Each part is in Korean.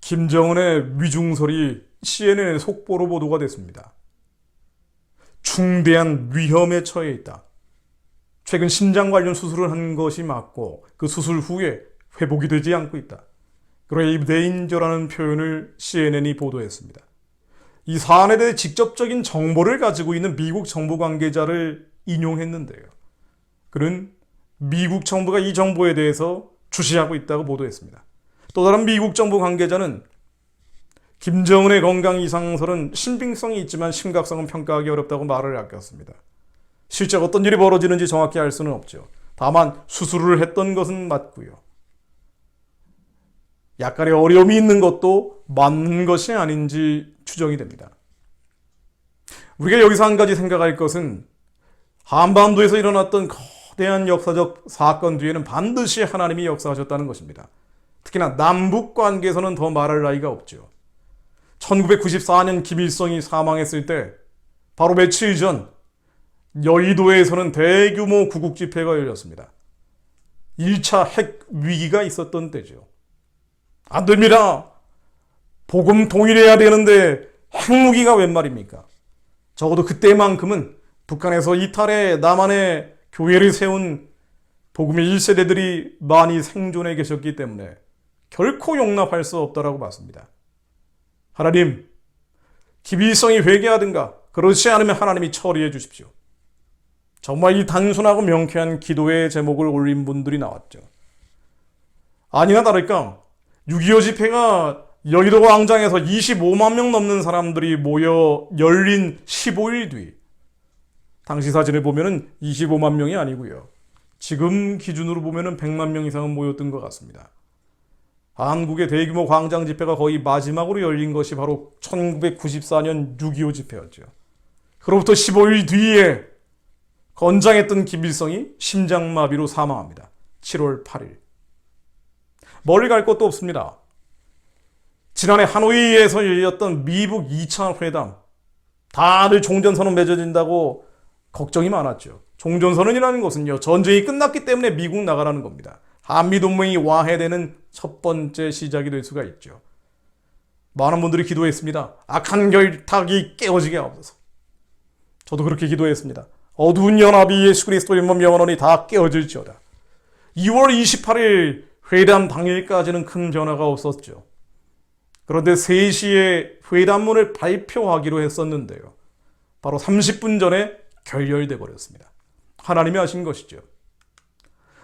김정은의 위중설이 CNN의 속보로 보도가 됐습니다. 중대한 위험에 처해 있다. 최근 심장 관련 수술을 한 것이 맞고 그 수술 후에 회복이 되지 않고 있다. 그레이브 데인저라는 표현을 CNN이 보도했습니다. 이 사안에 대해 직접적인 정보를 가지고 있는 미국 정부 관계자를 인용했는데요. 그는 미국 정부가 이 정보에 대해서 주시하고 있다고 보도했습니다. 또 다른 미국 정부 관계자는 김정은의 건강 이상설은 신빙성이 있지만 심각성은 평가하기 어렵다고 말을 아꼈습니다. 실제 어떤 일이 벌어지는지 정확히 알 수는 없죠. 다만 수술을 했던 것은 맞고요. 약간의 어려움이 있는 것도 맞는 것이 아닌지 추정이 됩니다. 우리가 여기서 한 가지 생각할 것은 한반도에서 일어났던 거대한 역사적 사건 뒤에는 반드시 하나님이 역사하셨다는 것입니다. 특히나 남북 관계에서는 더 말할 나위가 없죠. 1994년 김일성이 사망했을 때 바로 며칠 전 여의도에서는 대규모 구국 집회가 열렸습니다. 1차 핵 위기가 있었던 때죠. 안 됩니다. 복음 통일해야 되는데 핵무기가 웬 말입니까? 적어도 그때만큼은 북한에서 이탈해 남한에 교회를 세운 복음의 1세대들이 많이 생존해 계셨기 때문에 결코 용납할 수 없다라고 봤습니다. 하나님, 김일성이 회개하든가 그렇지 않으면 하나님이 처리해 주십시오. 정말 이 단순하고 명쾌한 기도의 제목을 올린 분들이 나왔죠. 아니나 다를까 6.25 집회가 여의도 광장에서 25만 명 넘는 사람들이 모여 열린 15일 뒤, 당시 사진을 보면 25만 명이 아니고요. 지금 기준으로 보면 100만 명 이상은 모였던 것 같습니다. 한국의 대규모 광장 집회가 거의 마지막으로 열린 것이 바로 1994년 6.25 집회였죠. 그로부터 15일 뒤에 건장했던 김일성이 심장마비로 사망합니다. 7월 8일. 멀리 갈 것도 없습니다. 지난해 하노이에서 열렸던 미국 2차 회담. 다들 종전선언 맺어진다고 걱정이 많았죠. 종전선언이라는 것은요, 전쟁이 끝났기 때문에 미국 나가라는 겁니다. 한미동맹이 와해되는 첫 번째 시작이 될 수가 있죠. 많은 분들이 기도했습니다. 악한 결탁이 깨어지게 하옵소서. 저도 그렇게 기도했습니다. 어두운 연합이 예수 그리스도의 몸 영원히 다 깨어질지어다. 2월 28일 회담 당일까지는 큰 변화가 없었죠. 그런데 3시에 회담문을 발표하기로 했었는데요. 바로 30분 전에 결렬돼 버렸습니다. 하나님이 하신 것이죠.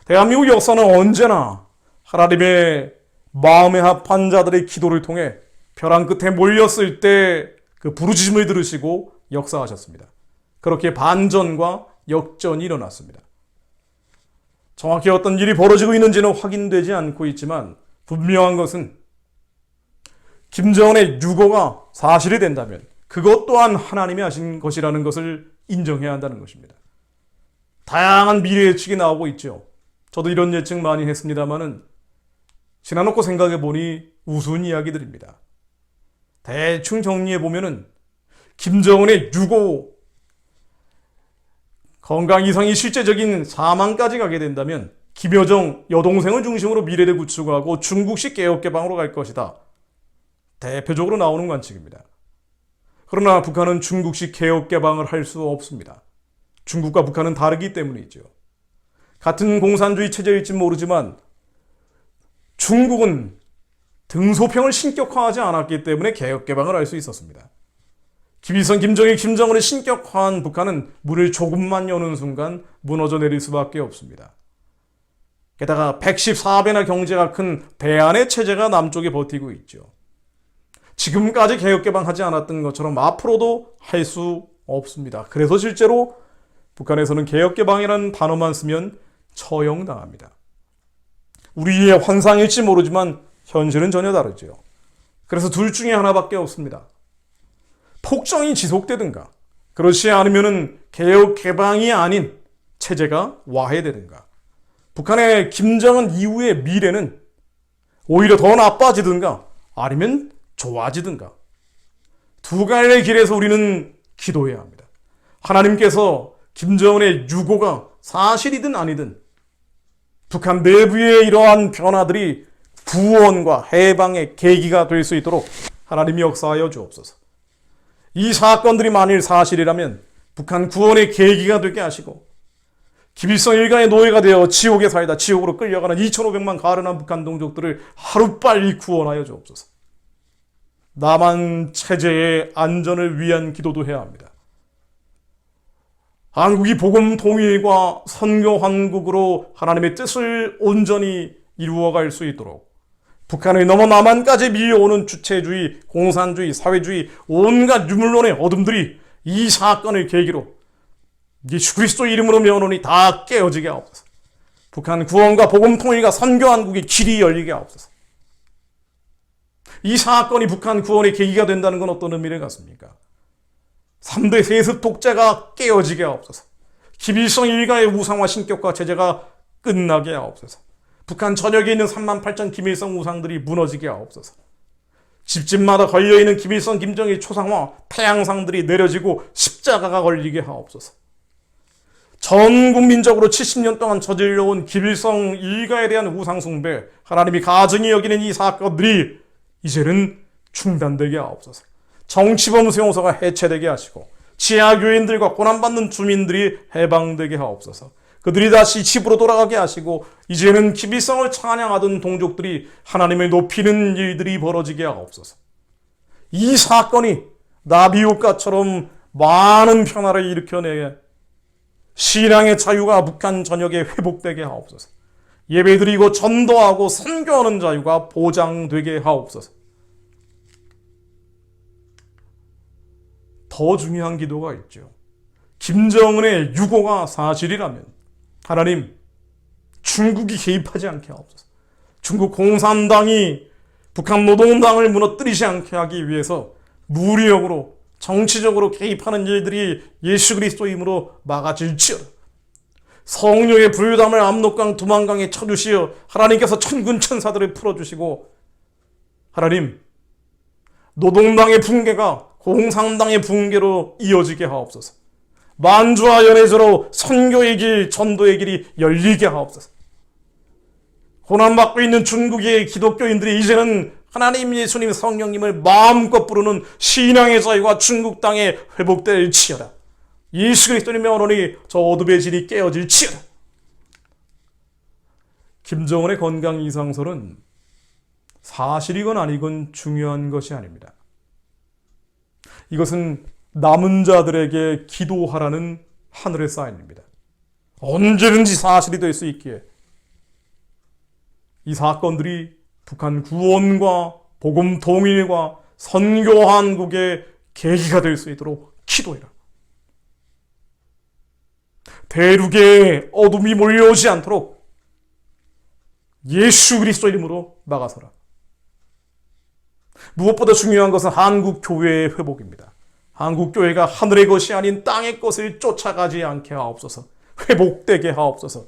대한민국 역사는 언제나 하나님의 마음에 합한 자들의 기도를 통해 벼랑 끝에 몰렸을 때 그 부르짖음을 들으시고 역사하셨습니다. 그렇게 반전과 역전이 일어났습니다. 정확히 어떤 일이 벌어지고 있는지는 확인되지 않고 있지만 분명한 것은 김정은의 유고가 사실이 된다면 그것 또한 하나님이 하신 것이라는 것을 인정해야 한다는 것입니다. 다양한 미래 예측이 나오고 있죠. 저도 이런 예측 많이 했습니다만은 지나놓고 생각해 보니 우스운 이야기들입니다. 대충 정리해 보면은 김정은의 유고 건강 이상이 실제적인 사망까지 가게 된다면 김여정 여동생을 중심으로 미래를 구축하고 중국식 개혁개방으로 갈 것이다. 대표적으로 나오는 관측입니다. 그러나 북한은 중국식 개혁개방을 할 수 없습니다. 중국과 북한은 다르기 때문이죠. 같은 공산주의 체제일지 모르지만 중국은 등소평을 신격화하지 않았기 때문에 개혁개방을 할 수 있었습니다. 김일성, 김정일, 김정은을 신격화한 북한은 문을 조금만 여는 순간 무너져 내릴 수밖에 없습니다. 게다가 114배나 경제가 큰 대안의 체제가 남쪽에 버티고 있죠. 지금까지 개혁개방하지 않았던 것처럼 앞으로도 할 수 없습니다. 그래서 실제로 북한에서는 개혁개방이라는 단어만 쓰면 처형당합니다. 우리의 환상일지 모르지만 현실은 전혀 다르죠. 그래서 둘 중에 하나밖에 없습니다. 폭정이 지속되든가 그렇지 않으면 개혁 개방이 아닌 체제가 와해되든가 북한의 김정은 이후의 미래는 오히려 더 나빠지든가 아니면 좋아지든가 두 갈래 길에서 우리는 기도해야 합니다. 하나님께서 김정은의 유고가 사실이든 아니든 북한 내부의 이러한 변화들이 구원과 해방의 계기가 될 수 있도록 하나님이 역사하여 주옵소서. 이 사건들이 만일 사실이라면 북한 구원의 계기가 되게 하시고 김일성 일가의 노예가 되어 지옥에 살다 지옥으로 끌려가는 2,500만 가련한 북한 동족들을 하루빨리 구원하여 주옵소서. 남한 체제의 안전을 위한 기도도 해야 합니다. 한국이 복음 통일과 선교 한국으로 하나님의 뜻을 온전히 이루어갈 수 있도록 북한을 넘어 남한까지 밀려오는 주체주의, 공산주의, 사회주의, 온갖 유물론의 어둠들이 이 사건을 계기로 예수 그리스도 이름으로 명하노니 다 깨어지게 하옵소서. 북한 구원과 복음 통일과 선교 한국의 길이 열리게 하옵소서. 이 사건이 북한 구원의 계기가 된다는 건 어떤 의미를 갖습니까? 3대 세습 독재가 깨어지게 하옵소서. 김일성 일가의 우상화 신격화 체제가 끝나게 하옵소서. 북한 전역에 있는 38,000 김일성 우상들이 무너지게 하옵소서. 집집마다 걸려있는 김일성, 김정일 초상화, 태양상들이 내려지고 십자가가 걸리게 하옵소서. 전 국민적으로 70년 동안 저질러온 김일성 일가에 대한 우상숭배, 하나님이 가증히 여기는 이 사건들이 이제는 중단되게 하옵소서. 정치범 수용소가 해체되게 하시고 지하교인들과 고난받는 주민들이 해방되게 하옵소서. 그들이 다시 집으로 돌아가게 하시고 이제는 김일성을 찬양하던 동족들이 하나님을 높이는 일들이 벌어지게 하옵소서. 이 사건이 나비효과처럼 많은 변화를 일으켜내 신앙의 자유가 북한 전역에 회복되게 하옵소서. 예배드리고 전도하고 선교하는 자유가 보장되게 하옵소서. 더 중요한 기도가 있죠. 김정은의 유고가 사실이라면 하나님, 중국이 개입하지 않게 하옵소서. 중국 공산당이 북한 노동당을 무너뜨리지 않게 하기 위해서 무력으로 정치적으로 개입하는 일들이 예수 그리스도 이름으로 막아질지어다. 성령의 불담을 압록강 두만강에 쳐주시어 하나님께서 천군 천사들을 풀어주시고 하나님, 노동당의 붕괴가 공산당의 붕괴로 이어지게 하옵소서. 만주와 연해저로 선교의 길, 전도의 길이 열리게 하옵소서. 고난받고 있는 중국의 기독교인들이 이제는 하나님, 예수님, 성령님을 마음껏 부르는 신앙의 자유가 중국 땅에 회복될지어다. 예수 그리스도의 명으로니 저 어둠의 질이 깨어질지어다. 김정은의 건강 이상설은 사실이건 아니건 중요한 것이 아닙니다. 이것은 남은 자들에게 기도하라는 하늘의 사인입니다. 언제든지 사실이 될 수 있기에 이 사건들이 북한 구원과 복음 통일과 선교 한국의 계기가 될 수 있도록 기도해라. 대륙에 어둠이 몰려오지 않도록 예수 그리스도 이름으로 막아서라. 무엇보다 중요한 것은 한국 교회의 회복입니다. 한국 교회가 하늘의 것이 아닌 땅의 것을 쫓아가지 않게 하옵소서. 회복되게 하옵소서.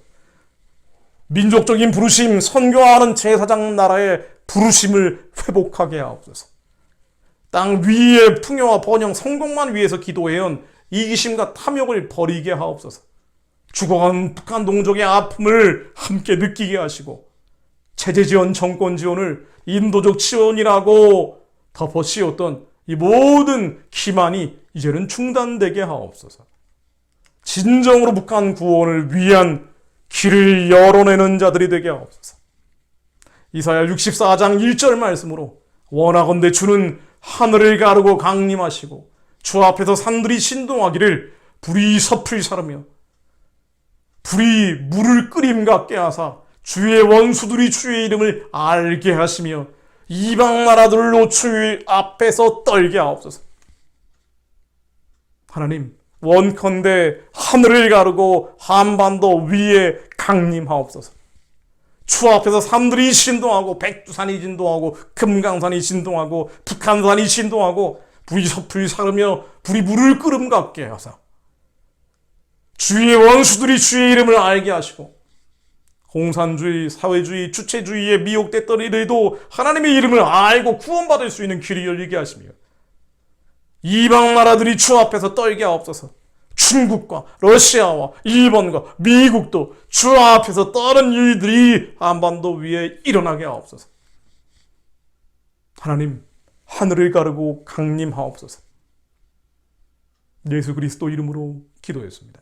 민족적인 부르심, 선교하는 제사장 나라의 부르심을 회복하게 하옵소서. 땅 위의 풍요와 번영, 성공만 위해서 기도해온 이기심과 탐욕을 버리게 하옵소서. 죽어간 북한 동족의 아픔을 함께 느끼게 하시고 체제지원, 정권지원을 인도적 지원이라고 덮어씌웠던 이 모든 기만이 이제는 중단되게 하옵소서. 진정으로 북한 구원을 위한 길을 열어내는 자들이 되게 하옵소서. 이사야 64장 1절 말씀으로 원하건대 주는 하늘을 가르고 강림하시고 주 앞에서 산들이 신동하기를 불이 섭을 사르며 불이 물을 끓임 같게 하사 주의 원수들이 주의 이름을 알게 하시며 이방 나라들로 주의 앞에서 떨게 하옵소서. 하나님, 원컨대 하늘을 가르고 한반도 위에 강림하옵소서. 주 앞에서 산들이 신동하고 백두산이 진동하고 금강산이 진동하고 북한산이 진동하고 불이 섭을 사르며 불이 물을 끓음 같게 하사 주의 원수들이 주의 이름을 알게 하시고 공산주의, 사회주의, 주체주의에 미혹됐던 이들도 하나님의 이름을 알고 구원받을 수 있는 길이 열리게 하시며 이방 나라들이 주 앞에서 떨게 하옵소서. 중국과 러시아와 일본과 미국도 주 앞에서 떠는 일들이 한반도 위에 일어나게 하옵소서. 하나님, 하늘을 가르고 강림하옵소서. 예수 그리스도 이름으로 기도했습니다.